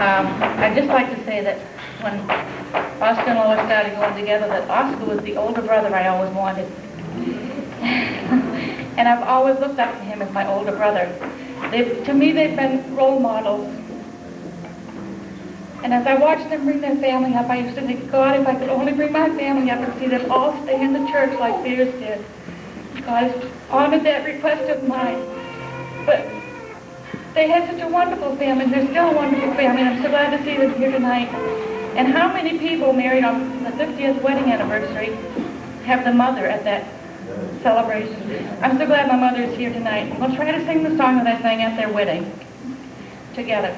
I'd just like to say that when Oscar and Lois started going together, that Oscar was the older brother I always wanted. And I've always looked up to him as my older brother. To me, they've been role models. And as I watched them bring their family up, I used to think, God, if I could only bring my family up and see them all stay in the church like theirs did. God honored that request of mine. But they had such a wonderful family. They're still a wonderful family, and I'm so glad to see them here tonight. And how many people married on the 50th wedding anniversary have the mother at that celebration? I'm so glad my mother is here tonight. We'll try to sing the song that I sang at their wedding together.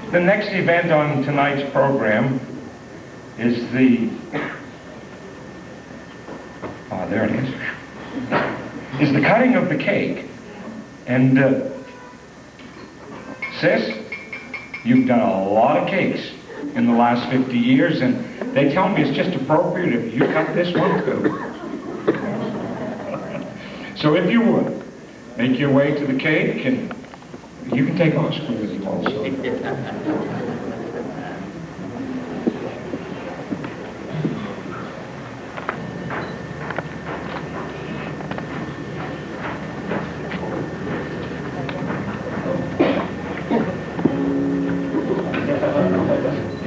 The next event on tonight's program is there it is the cutting of the cake. And sis, you've done a lot of cakes in the last 50 years, and they tell me it's just appropriate if you cut this one too. So if you would, make your way to the cake, and you can take Oscar with you also.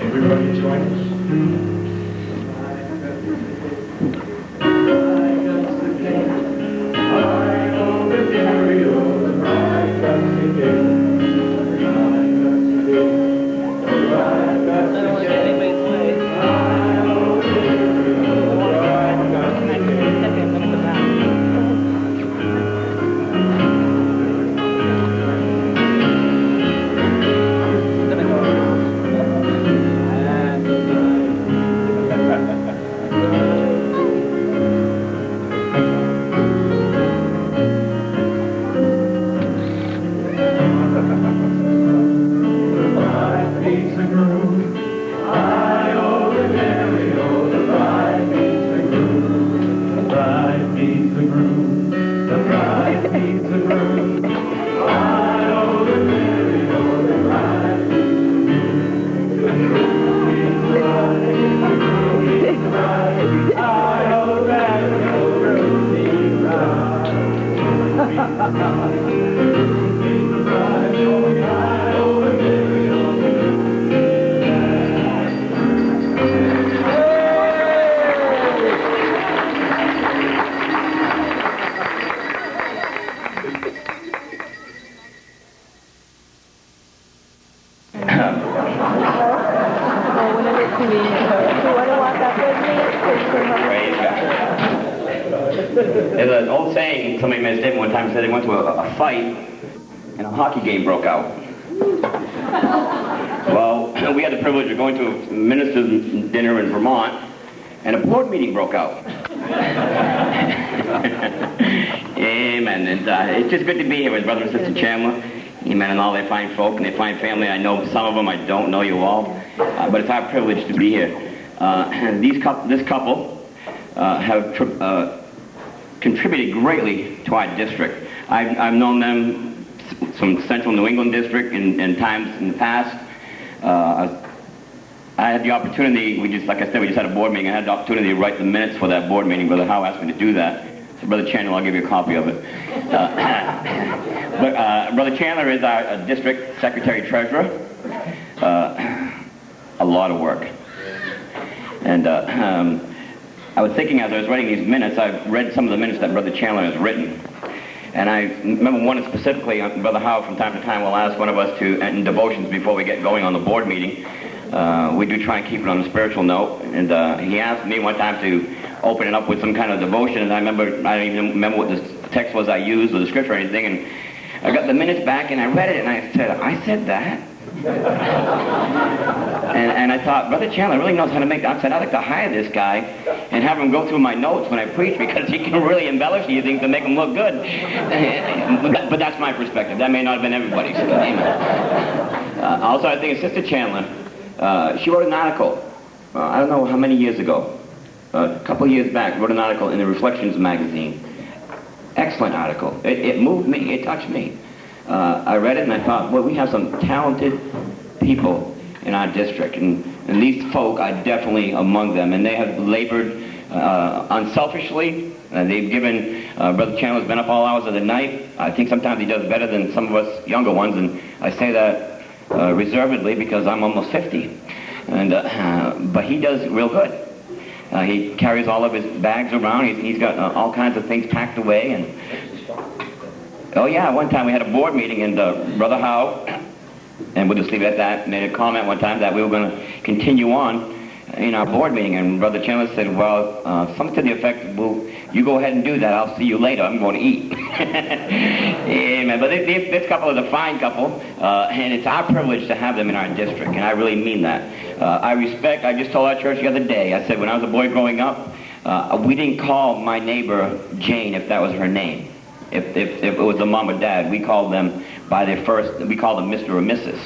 Everybody join us. a fight, and a hockey game broke out. Well, we had the privilege of going to a minister's dinner in Vermont, and a board meeting broke out. Amen. And it's just good to be here with Brother and Sister Chandler. Amen. And all their fine folk and their fine family. I know some of them. I don't know you all. But it's our privilege to be here. This couple have contributed greatly to our district. I've known them from Central New England District in times in the past. I had the opportunity, like I said, we just had a board meeting. I had the opportunity to write the minutes for that board meeting. Brother Howe asked me to do that. So Brother Chandler, I'll give you a copy of it. But Brother Chandler is our district secretary-treasurer. A lot of work. And I was thinking as I was writing these minutes, I read some of the minutes that Brother Chandler has written. And I remember one specifically, Brother Howe from time to time will ask one of us to, in devotions before we get going on the board meeting, we do try and keep it on a spiritual note. And he asked me one time to open it up with some kind of devotion. And I don't even remember what the text was I used or the scripture or anything. And I got the minutes back and I read it and I said that. and I thought, Brother Chandler really knows how to make that. I said, I'd like to hire this guy and have him go through my notes when I preach because he can really embellish these things to make them look good. But that's my perspective. That may not have been everybody's. Also, I think Sister Chandler, she wrote an article, I don't know how many years ago, a couple of years back, wrote an article in the Reflections magazine. Excellent article. It moved me. It touched me. I read it and I thought, well, we have some talented people in our district, and these folk are definitely among them, and they have labored unselfishly. They've given, Brother Chandler's been up all hours of the night. I think sometimes he does better than some of us younger ones, and I say that reservedly because I'm almost 50. But he does real good. He carries all of his bags around. He's got all kinds of things packed away. And oh yeah, one time we had a board meeting and Brother Howe, and we'll just leave it at that, made a comment one time that we were going to continue on in our board meeting, and Brother Chandler said, well, something to the effect, well, you go ahead and do that, I'll see you later, I'm going to eat. Amen. But this couple is a fine couple, and it's our privilege to have them in our district, and I really mean that. I just told our church the other day, I said when I was a boy growing up, we didn't call my neighbor Jane if that was her name. If it was the mom or dad, we called them by their first, we called them Mr. or Mrs.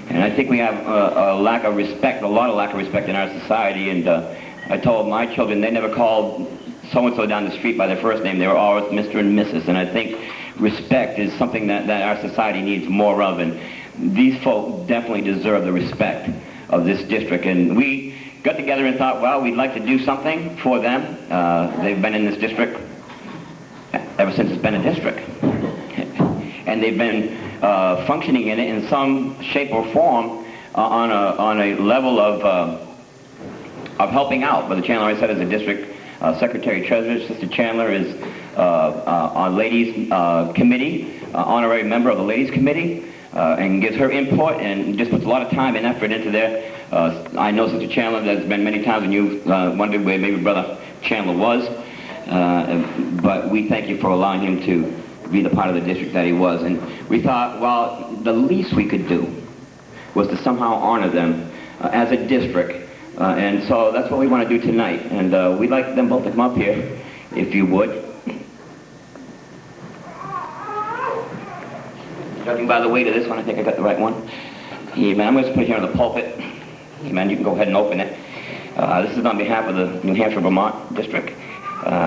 And I think we have a lack of respect, a lot of lack of respect in our society. And I told my children they never called so-and-so down the street by their first name. They were always Mr. and Mrs. And I think respect is something that our society needs more of. And these folk definitely deserve the respect of this district. And we got together and thought, well, we'd like to do something for them. They've been in this district ever since it's been a district. And they've been functioning in it in some shape or form on a level of helping out. Brother Chandler, I said, is a district secretary-treasurer. Sister Chandler is on ladies committee, honorary member of the ladies committee, and gives her input and just puts a lot of time and effort into there. I know Sister Chandler, there's been many times when you wondered where maybe Brother Chandler was. But we thank you for allowing him to be the part of the district that he was. And we thought, well, the least we could do was to somehow honor them as a district. And so that's what we want to do tonight. And we'd like them both to come up here, if you would. Judging by the weight of this one, I think I got the right one. Amen. I'm going to put it here on the pulpit. Amen. You can go ahead and open it. This is on behalf of the New Hampshire-Vermont district.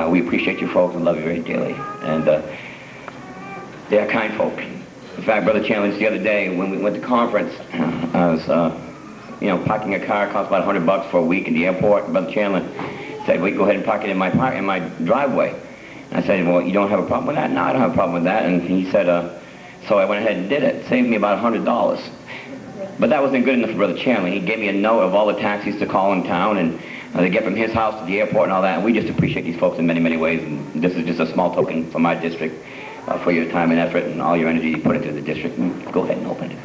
We appreciate you folks and love you very dearly. And they are kind folk. In fact, Brother Chandler, the other day when we went to conference, I was, parking a car costs about $100 for a week in the airport. Brother Chandler said, well, you go ahead and park it in my driveway. And I said, well, you don't have a problem with that? No, I don't have a problem with that. And he said, so I went ahead and did it. Saved me about $100. But that wasn't good enough for Brother Chandler. He gave me a note of all the taxis to call in town, and they get from his house to the airport and all that. And we just appreciate these folks in many, many ways. And this is just a small token from my district for your time and effort and all your energy you put into the district. Go ahead and open it.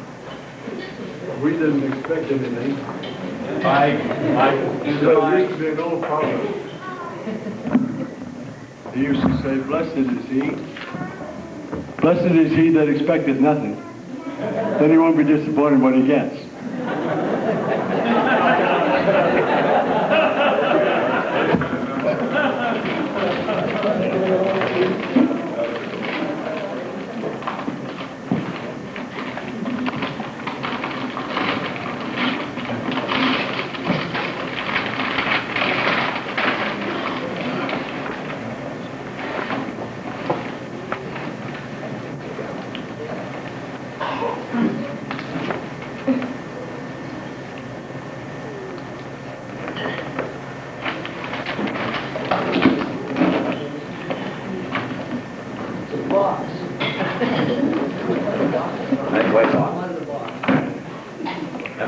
We didn't expect anything. It used to be an old proverb. He used to say, blessed is he Blessed is he that expecteth nothing. Then he won't be disappointed what he gets.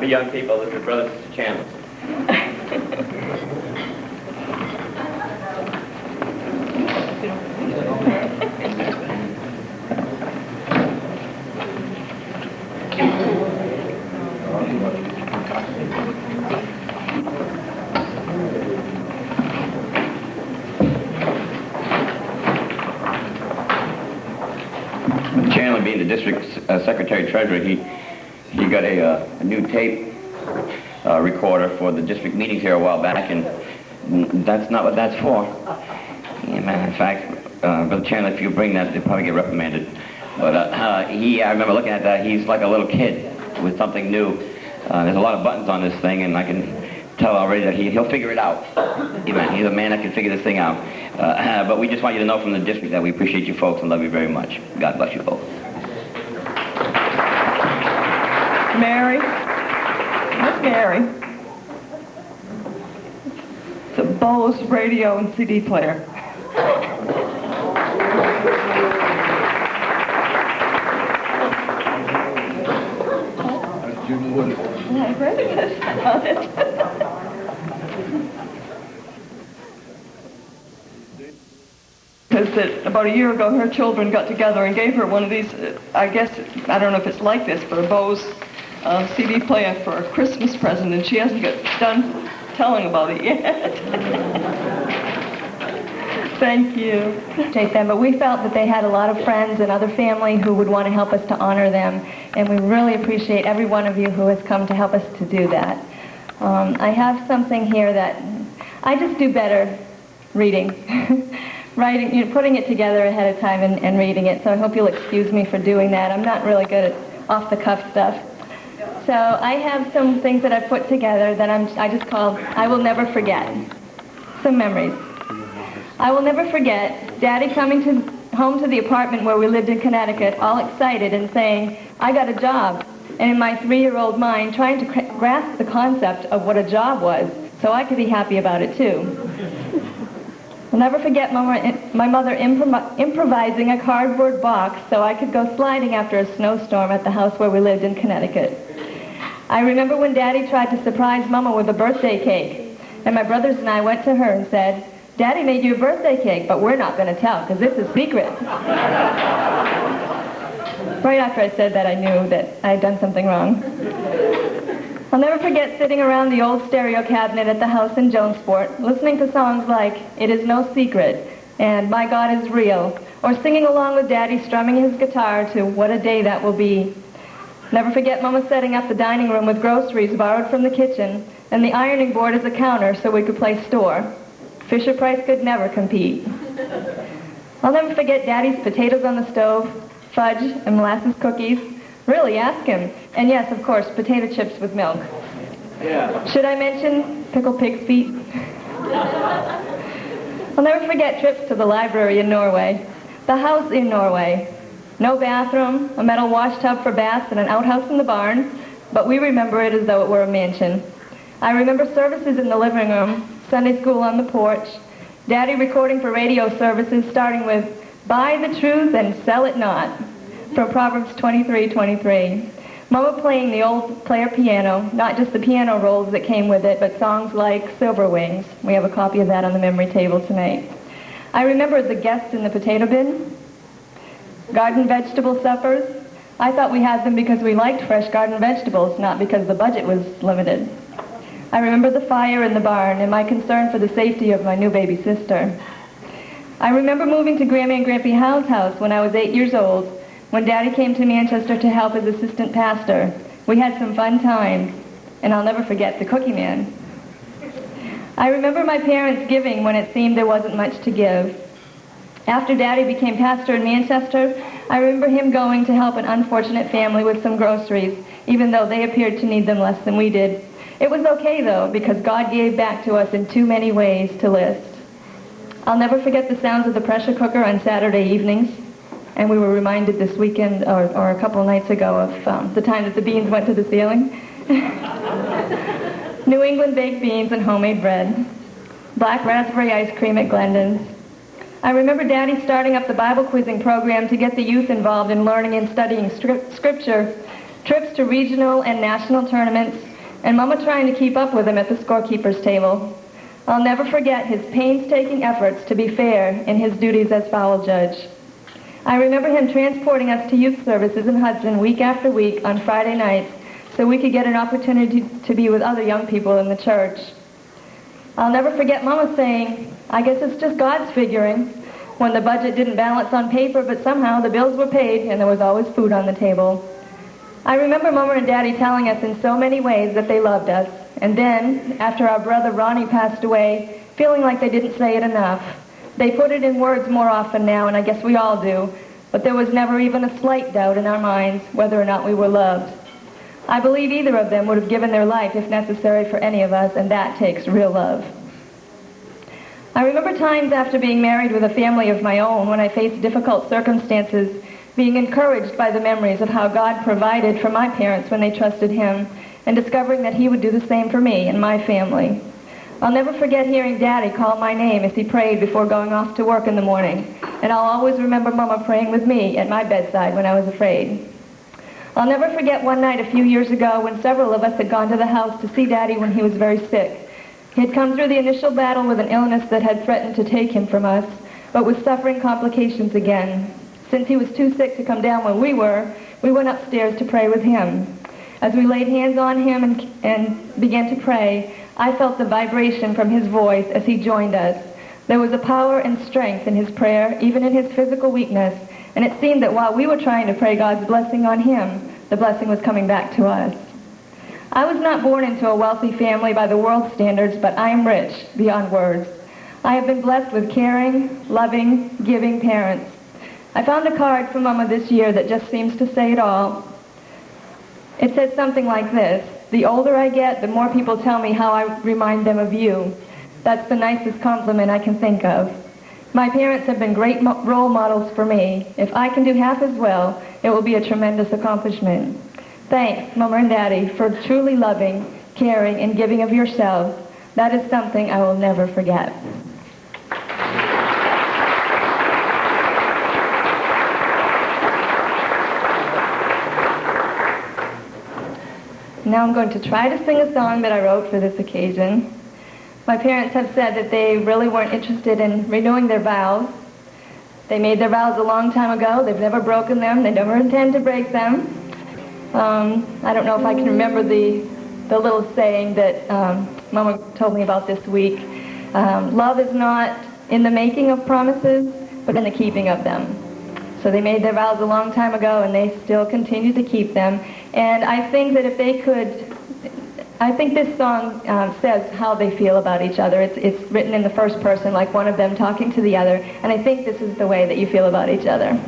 Young people, this is Brother Sister Chandler. Chandler, being the district secretary-treasurer, he got a new tape recorder for the district meetings here a while back, and that's not what that's for. Yeah, man, in fact, Brother Chandler, if you bring that, they'll probably get reprimanded. But I remember looking at that, he's like a little kid with something new. There's a lot of buttons on this thing, and I can tell already that he'll figure it out. Yeah, he's a man that can figure this thing out. But we just want you to know from the district that we appreciate you folks and love you very much. God bless you both. Mary? Miss Mary? It's a Bose radio and CD player. I read it on it. Because about a year ago, her children got together and gave her one of these, I guess, I don't know if it's like this, but a Bose CD player for a Christmas present, and she hasn't got done telling about it yet. Thank you. Appreciate them, but we felt that they had a lot of friends and other family who would want to help us to honor them, and we really appreciate every one of you who has come to help us to do that. I have something here that I just do better reading. Writing, putting it together ahead of time and reading it, so I hope you'll excuse me for doing that. I'm not really good at off-the-cuff stuff. So I have some things that I've put together that I just called I Will Never Forget. Some memories. I will never forget Daddy coming home to the apartment where we lived in Connecticut, all excited and saying, I got a job. And in my 3-year-old mind, trying to grasp the concept of what a job was, so I could be happy about it too. I'll never forget my mother improvising a cardboard box so I could go sliding after a snowstorm at the house where we lived in Connecticut. I remember when Daddy tried to surprise Mama with a birthday cake, and my brothers and I went to her and said, Daddy made you a birthday cake, but we're not going to tell because this is secret. Right after I said that, I knew that I had done something wrong. I'll never forget sitting around the old stereo cabinet at the house in Jonesport, listening to songs like It Is No Secret and My God Is Real, or singing along with Daddy strumming his guitar to What a Day That Will Be. Never forget Mama setting up the dining room with groceries borrowed from the kitchen and the ironing board as a counter so we could play store. Fisher-Price could never compete. I'll never forget Daddy's potatoes on the stove, fudge and molasses cookies. Really, ask him. And yes, of course, potato chips with milk. Yeah. Should I mention pickled pig's feet? I'll never forget trips to the library in Norway, the house in Norway. No bathroom, a metal wash tub for baths, and an outhouse in the barn, but we remember it as though it were a mansion. I remember services in the living room, Sunday school on the porch, Daddy recording for radio services starting with, Buy the truth and sell it not, from Proverbs 23:23. Mama playing the old player piano, not just the piano rolls that came with it, but songs like Silver Wings. We have a copy of that on the memory table tonight. I remember the guests in the potato bin, garden vegetable suppers. I thought we had them because we liked fresh garden vegetables, not because the budget was limited. I remember the fire in the barn and my concern for the safety of my new baby sister. I remember moving to Grammy and Grampy Howe's house when I was 8 years old when Daddy came to Manchester to help as assistant pastor. We had some fun times, and I'll never forget the Cookie Man. I remember my parents giving when it seemed there wasn't much to give. After Daddy became pastor in Manchester, I remember him going to help an unfortunate family with some groceries, even though they appeared to need them less than we did. It was okay, though, because God gave back to us in too many ways to list. I'll never forget the sounds of the pressure cooker on Saturday evenings, and we were reminded this weekend, or a couple of nights ago, of the time that the beans went to the ceiling. New England baked beans and homemade bread. Black raspberry ice cream at Glendon's. I remember Daddy starting up the Bible quizzing program to get the youth involved in learning and studying Scripture, trips to regional and national tournaments, and Mama trying to keep up with him at the scorekeeper's table. I'll never forget his painstaking efforts to be fair in his duties as foul judge. I remember him transporting us to youth services in Hudson week after week on Friday nights so we could get an opportunity to be with other young people in the church. I'll never forget Mama saying, "I guess it's just God's figuring," when the budget didn't balance on paper, but somehow the bills were paid and there was always food on the table. I remember Mama and Daddy telling us in so many ways that they loved us, and then, after our brother Ronnie passed away, feeling like they didn't say it enough. They put it in words more often now, and I guess we all do, but there was never even a slight doubt in our minds whether or not we were loved. I believe either of them would have given their life if necessary for any of us, and that takes real love. I remember times after being married with a family of my own when I faced difficult circumstances, being encouraged by the memories of how God provided for my parents when they trusted Him, and discovering that He would do the same for me and my family. I'll never forget hearing Daddy call my name as he prayed before going off to work in the morning, and I'll always remember Mama praying with me at my bedside when I was afraid. I'll never forget one night a few years ago when several of us had gone to the house to see Daddy when he was very sick. He had come through the initial battle with an illness that had threatened to take him from us, but was suffering complications again. Since he was too sick to come down where we went upstairs to pray with him. As we laid hands on him and began to pray, I felt the vibration from his voice as he joined us. There was a power and strength in his prayer, even in his physical weakness, and it seemed that while we were trying to pray God's blessing on him, the blessing was coming back to us. I was not born into a wealthy family by the world's standards, but I am rich beyond words. I have been blessed with caring, loving, giving parents. I found a card from Mama this year that just seems to say it all. It says something like this: "The older I get, the more people tell me how I remind them of you." That's the nicest compliment I can think of. My parents have been great role models for me. If I can do half as well, it will be a tremendous accomplishment. Thanks, Mama and Daddy, for truly loving, caring, and giving of yourselves. That is something I will never forget. Now I'm going to try to sing a song that I wrote for this occasion. My parents have said that they really weren't interested in renewing their vows. They made their vows a long time ago. They've never broken them. They never intend to break them. I don't know if I can remember the little saying that Mama told me about this week. Love is not in the making of promises, but in the keeping of them. So they made their vows a long time ago, and they still continue to keep them. And I think that if they could, I think this song says how they feel about each other. It's written in the first person, like one of them talking to the other, and I think this is the way that you feel about each other.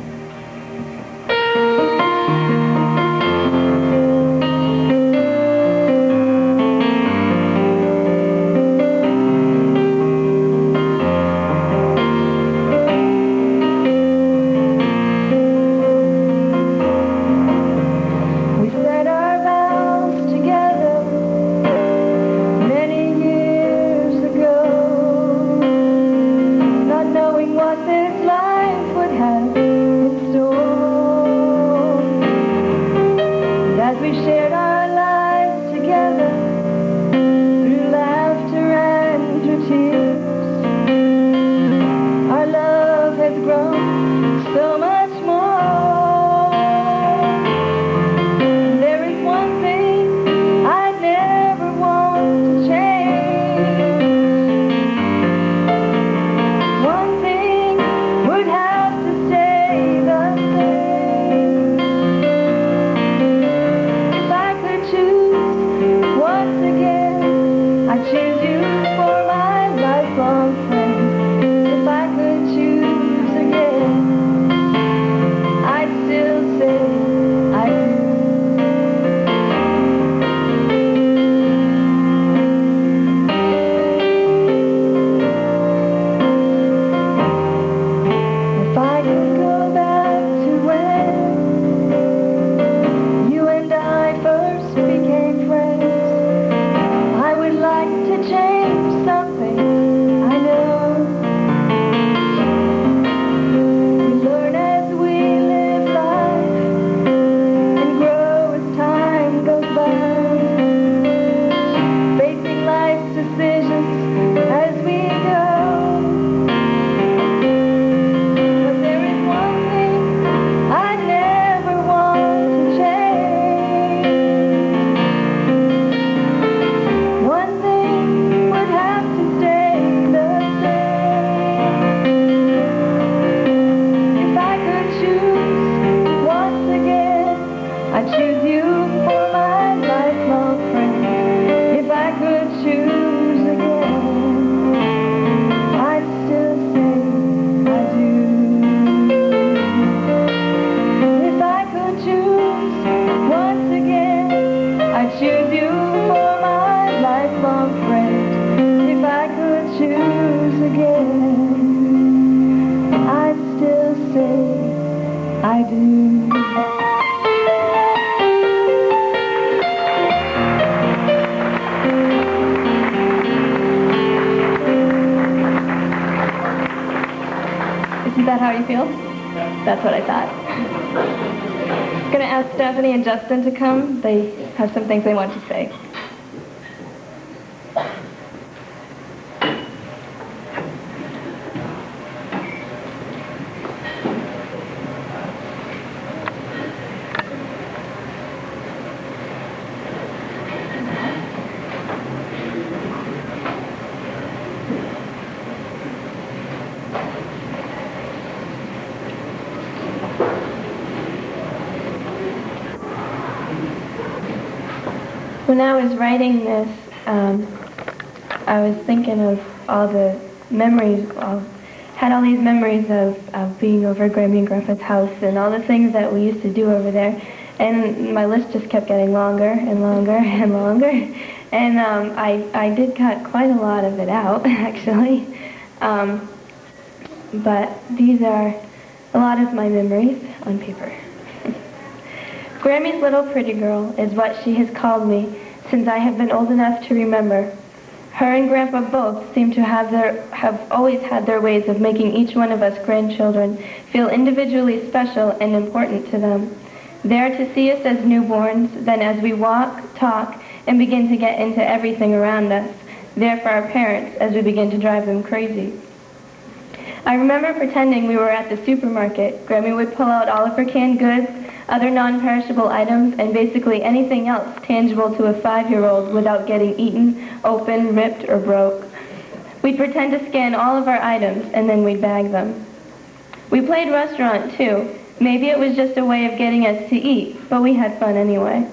That's what I thought. I'm going to ask Stephanie and Justin to come. They have some things they want to say. When I was writing this, I was thinking of all the memories, had all these memories of being over at Grammy and Grandpa's house and all the things that we used to do over there. And my list just kept getting longer and longer and longer. And I did cut quite a lot of it out, actually. But these are a lot of my memories on paper. Grammy's little pretty girl is what she has called me since I have been old enough to remember. Her and Grandpa both seem to have always had their ways of making each one of us grandchildren feel individually special and important to them. There to see us as newborns, then as we walk, talk, and begin to get into everything around us. There for our parents as we begin to drive them crazy. I remember pretending we were at the supermarket. Grammy would pull out all of her canned goods, other non-perishable items, and basically anything else tangible to a 5-year-old without getting eaten, open, ripped, or broke. We'd pretend to scan all of our items, and then we'd bag them. We played restaurant, too. Maybe it was just a way of getting us to eat, but we had fun anyway.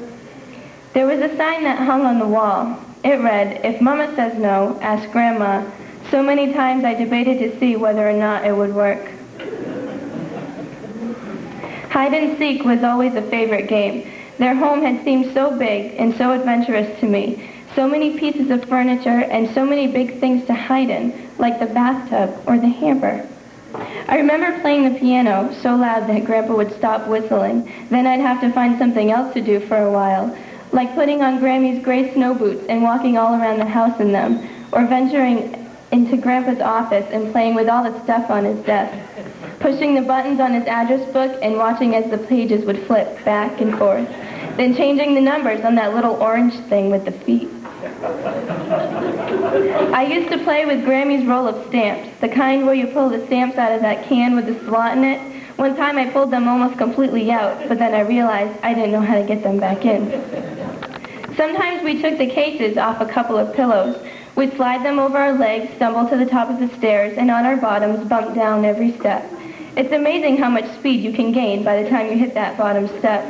There was a sign that hung on the wall. It read, "If Mama says no, ask Grandma." So many times I debated to see whether or not it would work. Hide and seek was always a favorite game. Their home had seemed so big and so adventurous to me. So many pieces of furniture and so many big things to hide in, like the bathtub or the hamper. I remember playing the piano so loud that Grandpa would stop whistling. Then I'd have to find something else to do for a while, like putting on Grammy's gray snow boots and walking all around the house in them, or venturing into Grandpa's office and playing with all the stuff on his desk, pushing the buttons on his address book and watching as the pages would flip back and forth, then changing the numbers on that little orange thing with the feet. I used to play with Grammy's roll of stamps, the kind where you pull the stamps out of that can with the slot in it. One time I pulled them almost completely out, but then I realized I didn't know how to get them back in. Sometimes we took the cases off a couple of pillows. We'd slide them over our legs, stumble to the top of the stairs, and on our bottoms bump down every step. It's amazing how much speed you can gain by the time you hit that bottom step.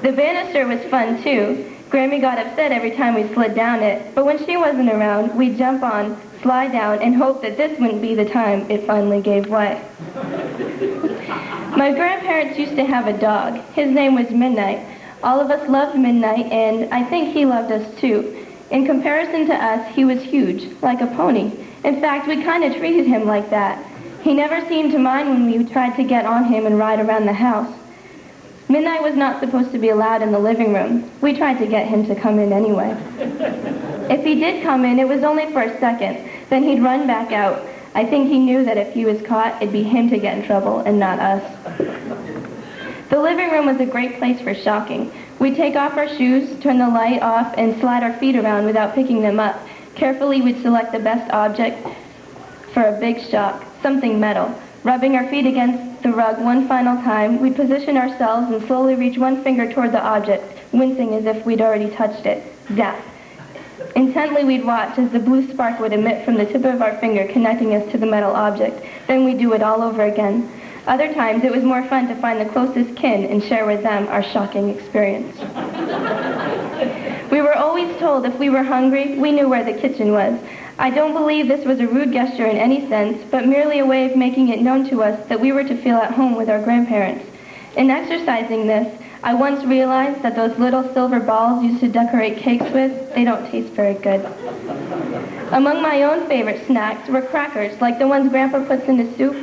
The banister was fun too. Grammy got upset every time we slid down it, but when she wasn't around, we'd jump on, slide down, and hope that this wouldn't be the time it finally gave way. My grandparents used to have a dog. His name was Midnight. All of us loved Midnight, and I think he loved us too. In comparison to us, he was huge, like a pony. In fact, we kind of treated him like that. He never seemed to mind when we tried to get on him and ride around the house. Midnight was not supposed to be allowed in the living room. We tried to get him to come in anyway. If he did come in, it was only for a second. Then he'd run back out. I think he knew that if he was caught, it'd be him to get in trouble and not us. The living room was a great place for shocking. We'd take off our shoes, turn the light off, and slide our feet around without picking them up. Carefully, we'd select the best object for a big shock, something metal. Rubbing our feet against the rug one final time, we'd position ourselves and slowly reach one finger toward the object, wincing as if we'd already touched it. Zap! Intently, we'd watch as the blue spark would emit from the tip of our finger, connecting us to the metal object. Then we'd do it all over again. Other times, it was more fun to find the closest kin and share with them our shocking experience. We were always told if we were hungry, we knew where the kitchen was. I don't believe this was a rude gesture in any sense, but merely a way of making it known to us that we were to feel at home with our grandparents. In exercising this, I once realized that those little silver balls used to decorate cakes with, they don't taste very good. Among my own favorite snacks were crackers, like the ones Grandpa puts into soup,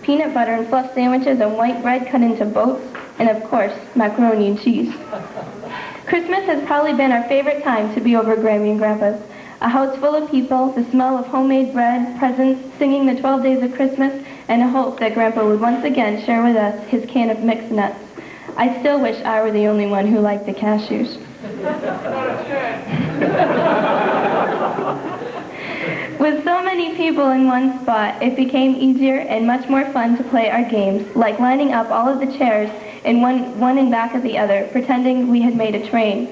peanut butter and fluff sandwiches and white bread cut into boats, and of course, macaroni and cheese. Christmas has probably been our favorite time to be over Grammy and Grandpa's. A house full of people, the smell of homemade bread, presents, singing the 12 days of Christmas, and a hope that Grandpa would once again share with us his can of mixed nuts. I still wish I were the only one who liked the cashews. With so many people in one spot, it became easier and much more fun to play our games, like lining up all of the chairs in one in back of the other, pretending we had made a train.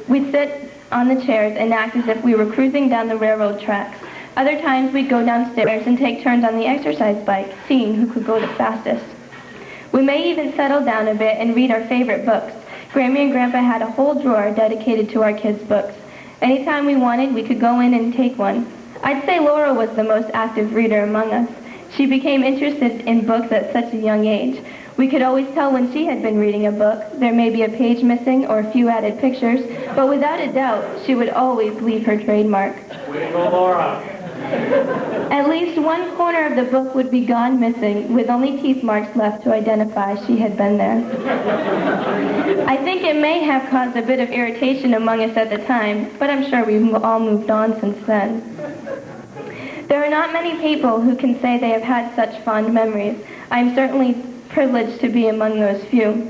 We'd sit on the chairs and act as if we were cruising down the railroad tracks. Other times we'd go downstairs and take turns on the exercise bike, seeing who could go the fastest. We may even settle down a bit and read our favorite books. Grammy and Grandpa had a whole drawer dedicated to our kids' books. Anytime we wanted, we could go in and take one. I'd say Laura was the most active reader among us. She became interested in books at such a young age. We could always tell when she had been reading a book. There may be a page missing or a few added pictures, but without a doubt, she would always leave her trademark. Way to go, Laura. At least one corner of the book would be gone missing, with only teeth marks left to identify she had been there. I think it may have caused a bit of irritation among us at the time, but I'm sure we've all moved on since then. There are not many people who can say they have had such fond memories. I am certainly privileged to be among those few.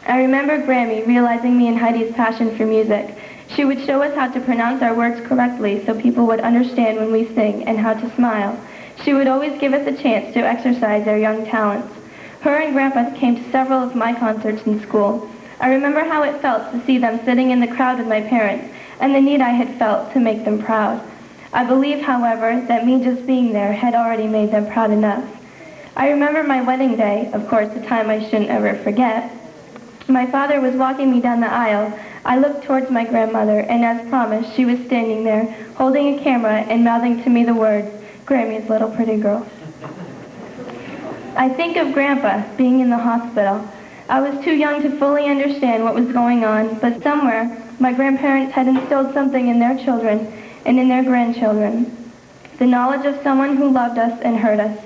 I remember Grammy realizing me and Heidi's passion for music. She would show us how to pronounce our words correctly so people would understand when we sing and how to smile. She would always give us a chance to exercise our young talents. Her and Grandpa came to several of my concerts in school. I remember how it felt to see them sitting in the crowd with my parents and the need I had felt to make them proud. I believe, however, that me just being there had already made them proud enough. I remember my wedding day, of course, a time I shouldn't ever forget. My father was walking me down the aisle. I looked towards my grandmother, and as promised, she was standing there, holding a camera and mouthing to me the words, "Grammy's little pretty girl." I think of Grandpa being in the hospital. I was too young to fully understand what was going on, but somewhere, my grandparents had instilled something in their children and in their grandchildren. The knowledge of someone who loved us and heard us,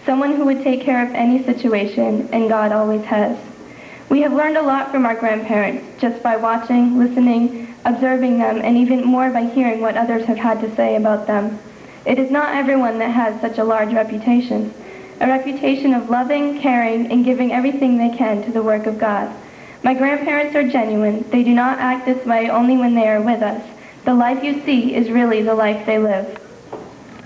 someone who would take care of any situation, and God always has. We have learned a lot from our grandparents, just by watching, listening, observing them, and even more by hearing what others have had to say about them. It is not everyone that has such a large reputation, a reputation of loving, caring, and giving everything they can to the work of God. My grandparents are genuine. They do not act this way only when they are with us. The life you see is really the life they live.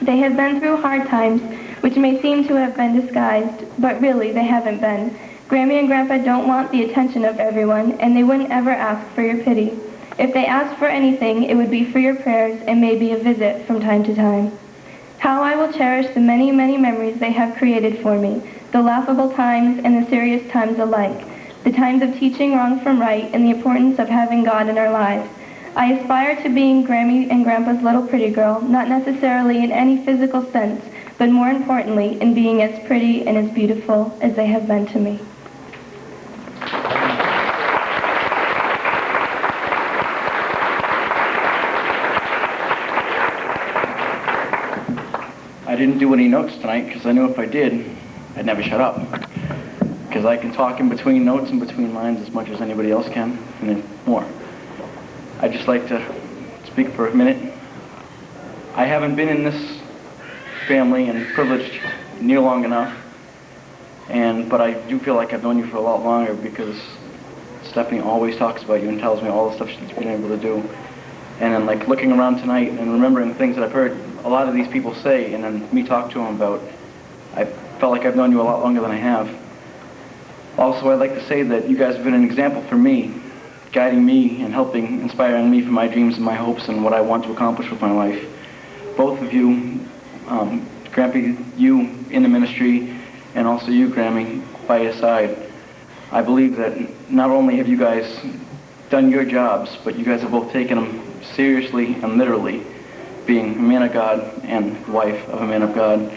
They have been through hard times, which may seem to have been disguised, but really they haven't been. Grammy and Grandpa don't want the attention of everyone, and they wouldn't ever ask for your pity. If they asked for anything, it would be for your prayers and maybe a visit from time to time. How I will cherish the many, many memories they have created for me, the laughable times and the serious times alike, the times of teaching wrong from right and the importance of having God in our lives. I aspire to being Grammy and Grandpa's little pretty girl, not necessarily in any physical sense, but more importantly, in being as pretty and as beautiful as they have been to me. I didn't do any notes tonight because I knew if I did, I'd never shut up. Because I can talk in between notes and between lines as much as anybody else can, and then more. I'd just like to speak for a minute. I haven't been in this family and privileged near long enough, but I do feel like I've known you for a lot longer because Stephanie always talks about you and tells me all the stuff she's been able to do. And then like looking around tonight and remembering things that I've heard a lot of these people say and then me talk to them about, I felt like I've known you a lot longer than I have. Also, I'd like to say that you guys have been an example for me, guiding me and helping, inspiring me for my dreams and my hopes and what I want to accomplish with my life. Both of you, Grampy, you in the ministry, and also you, Grammy, by your side. I believe that not only have you guys done your jobs, but you guys have both taken them seriously and literally, being a man of God and wife of a man of God.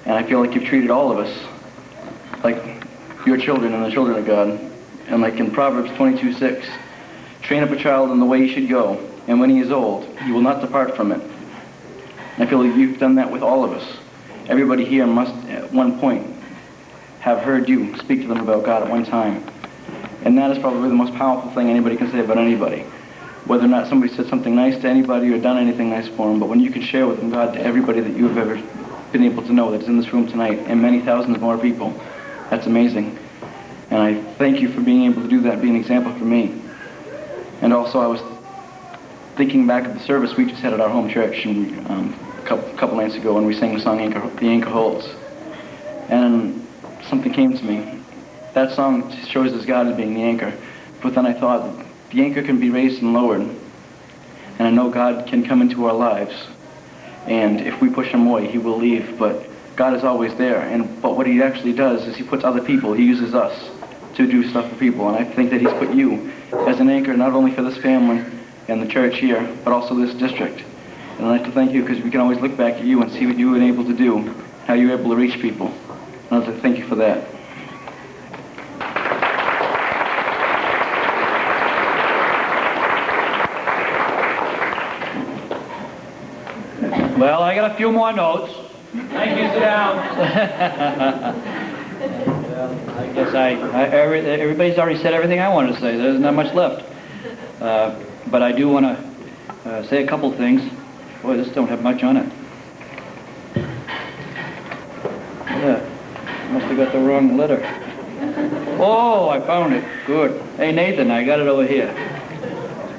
And I feel like you've treated all of us like your children and the children of God. And like in Proverbs 22:6, train up a child in the way he should go, and when he is old, he will not depart from it. And I feel like you've done that with all of us. Everybody here must, at one point, have heard you speak to them about God at one time. And that is probably the most powerful thing anybody can say about anybody. Whether or not somebody said something nice to anybody or done anything nice for them, but when you can share with them God to everybody that you have ever been able to know that's in this room tonight, and many thousands more people. That's amazing. And I thank you for being able to do that, be an example for me. And also, I was thinking back of the service we just had at our home church a couple nights ago when we sang the song The Anchor Holds. And something came to me. That song shows us God as being the anchor. But then I thought, the anchor can be raised and lowered. And I know God can come into our lives. And if we push him away, he will leave. But God is always there. But what he actually does is he puts other people, he uses us to do stuff for people. And I think that he's put you as an anchor, not only for this family and the church here, but also this district. And I'd like to thank you because we can always look back at you and see what you were able to do, how you were able to reach people. And I'd like to thank you for that. Well, I got a few more notes. Thank you, sit down. Well, I guess everybody's already said everything I wanted to say. There's not much left. But I do want to say a couple things. Boy, this don't have much on it. Yeah, must have got the wrong letter. Oh, I found it. Good. Hey, Nathan, I got it over here.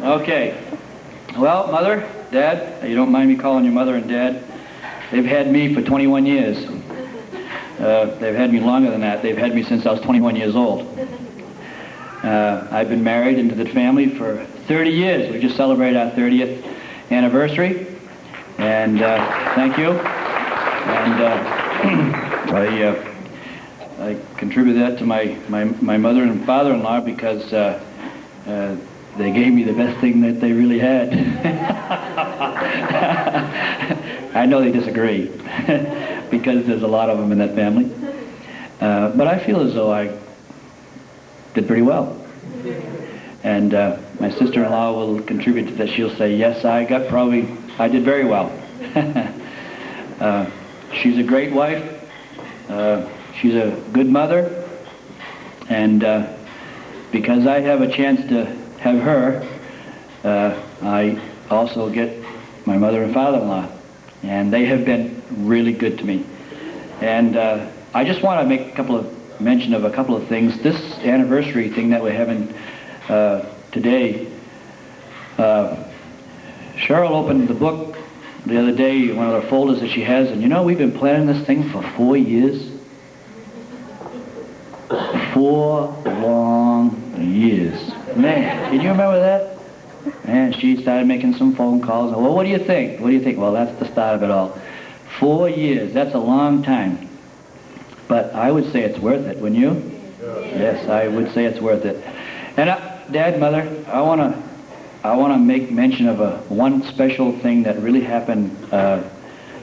Okay. Well, Mother, Dad, you don't mind me calling you Mother and Dad. They've had me for 21 years. They've had me longer than that. They've had me since I was 21 years old. I've been married into the family for 30 years. We just celebrated our 30th anniversary. And thank you. And I contribute that to my mother and father-in-law because they gave me the best thing that they really had. I know they disagree because there's a lot of them in that family. But I feel as though I did pretty well. And my sister-in-law will contribute to that. She'll say, yes, I did very well. She's a great wife. She's a good mother. And because I have a chance to have her, I also get my mother and father-in-law. And they have been really good to me. And I just want to make mention of a couple of things. This anniversary thing that we're having today, Cheryl opened the book the other day, one of the folders that she has, and you know, we've been planning this thing for 4 years. 4 long years. Man, can you remember that? And she started making some phone calls. Well, what do you think? What do you think? Well, that's the start of it all. 4 years, that's a long time. But I would say it's worth it, wouldn't you? Yes, I would say it's worth it. And Dad, Mother, I want to make mention of one special thing that really happened at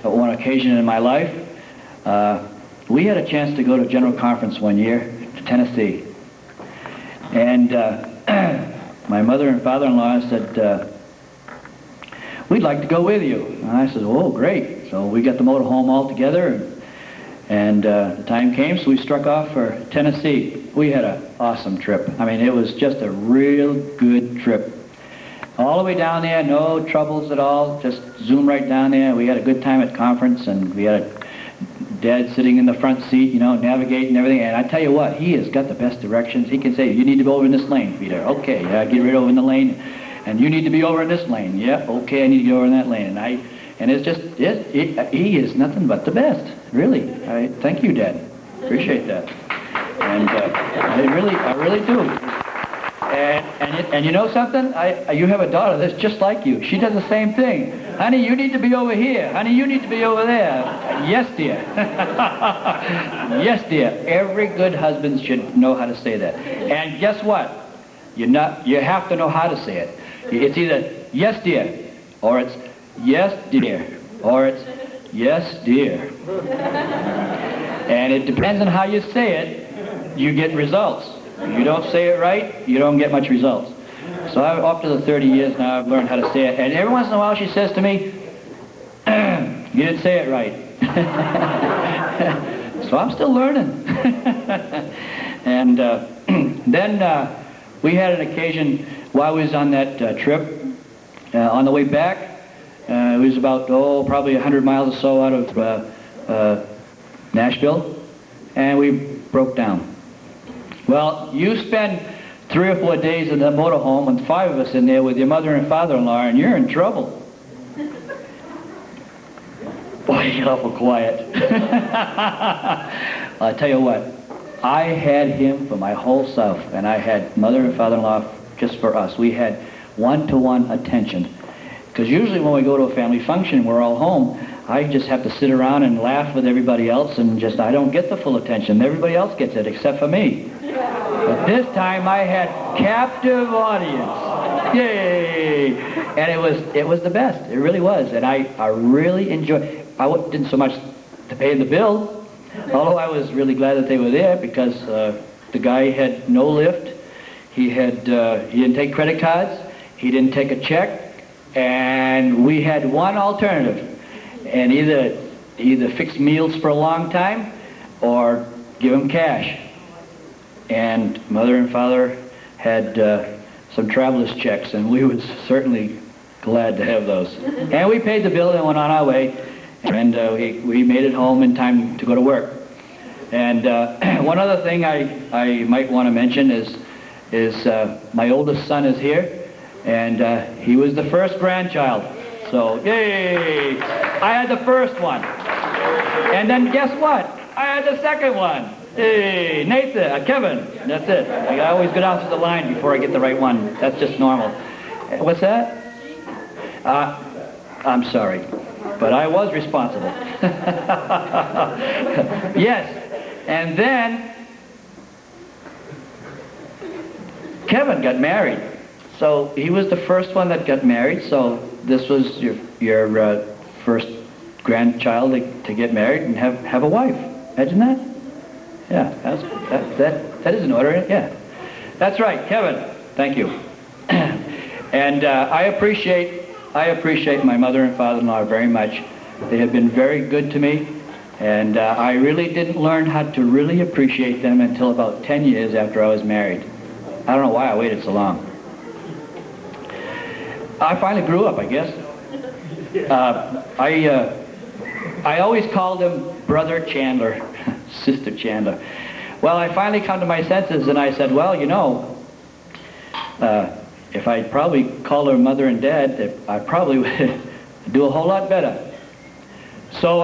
one occasion in my life. We had a chance to go to a general conference one year to Tennessee. And my mother and father-in-law said, we'd like to go with you. And I said, oh, great. So we got the motorhome all together, and the time came, so we struck off for Tennessee. We had an awesome trip. I mean, it was just a real good trip. All the way down there, no troubles at all, just zoom right down there. We had a good time at conference, and we had Dad sitting in the front seat, you know, navigating everything. And I tell you what, he has got the best directions. He can say, you need to go over in this lane, Peter. Okay, get right over in the lane. And you need to be over in this lane. Yeah, okay, I need to get over in that lane. And it's just, he is nothing but the best, really. Thank you, Dad. Appreciate that. And I really do. And you know something? You have a daughter that's just like you. She does the same thing. Honey, you need to be over here. Honey, you need to be over there. Yes, dear. Yes, dear. Every good husband should know how to say that. And guess what? You have to know how to say it. It's either yes, dear, or it's yes, dear, or it's yes, dear. And it depends on how you say it, you get results. If you don't say it right, you don't get much results. So up to the 30 years now, I've learned how to say it. And every once in a while she says to me, you didn't say it right. So I'm still learning. And then we had an occasion while we was on that trip, on the way back, it was about, probably 100 miles or so out of Nashville, and we broke down. Well, you spend 3 or 4 days in the motorhome and 5 of us in there with your mother and father-in-law, and you're in trouble. Boy, you get awful quiet. I'll tell you what, I had him for my whole self, and I had mother and father-in-law just for us. We had one-to-one attention. Because usually when we go to a family function, we're all home, I just have to sit around and laugh with everybody else, and just, I don't get the full attention. Everybody else gets it except for me. But this time I had captive audience. Yay! And it was the best. It really was. And I really enjoyed. I didn't so much to pay the bill, although I was really glad that they were there, because the guy had no lift. He didn't take credit cards. He didn't take a check. And we had one alternative. And either fix meals for a long time or give him cash. And mother and father had some traveler's checks, and we was certainly glad to have those. And we paid the bill and went on our way, and we made it home in time to go to work. And one other thing I might want to mention is my oldest son is here, and he was the first grandchild. So, yay! I had the first one. And then guess what? I had the second one. Hey, Nathan, Kevin. That's it. I always go down through the line before I get the right one. That's just normal. What's that? I'm sorry, but I was responsible. Yes. And then Kevin got married. So he was the first one that got married. So this was your first grandchild to get married and have a wife. Imagine that. Yeah, that is in order. Yeah, that's right, Kevin. Thank you. And I appreciate my mother and father-in-law very much. They have been very good to me, and I really didn't learn how to really appreciate them until about 10 years after I was married. I don't know why I waited so long. I finally grew up, I guess. I always called him Brother Chandler, Sister Chandler. Well, I finally come to my senses, and I said, well, you know, if I probably called her Mother and Dad, I probably would do a whole lot better. So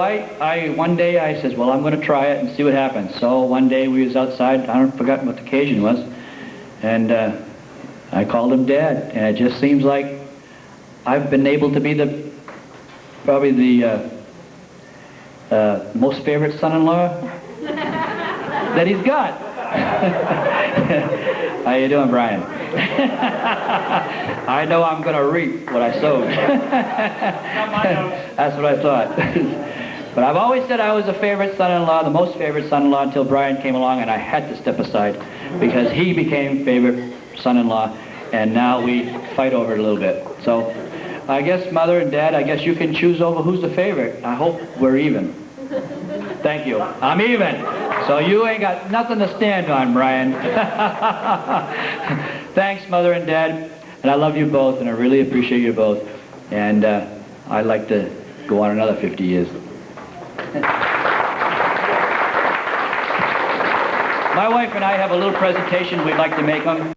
one day I says, well, I'm going to try it and see what happens. So one day we was outside, I don't forget what the occasion was, and I called him Dad, and it just seems like I've been able to be probably the most favorite son-in-law that he's got. How you doing, Brian? I know I'm going to reap what I sowed. That's what I thought. But I've always said I was a favorite son-in-law, the most favorite son-in-law, until Brian came along, and I had to step aside because he became favorite son-in-law, and now we fight over it a little bit. So I guess Mother and Dad, I guess you can choose over who's the favorite. I hope we're even. Thank you. I'm even. So you ain't got nothing to stand on, Brian. Thanks, Mother and Dad. And I love you both, and I really appreciate you both. And I'd like to go on another 50 years. My wife and I have a little presentation we'd like to make them.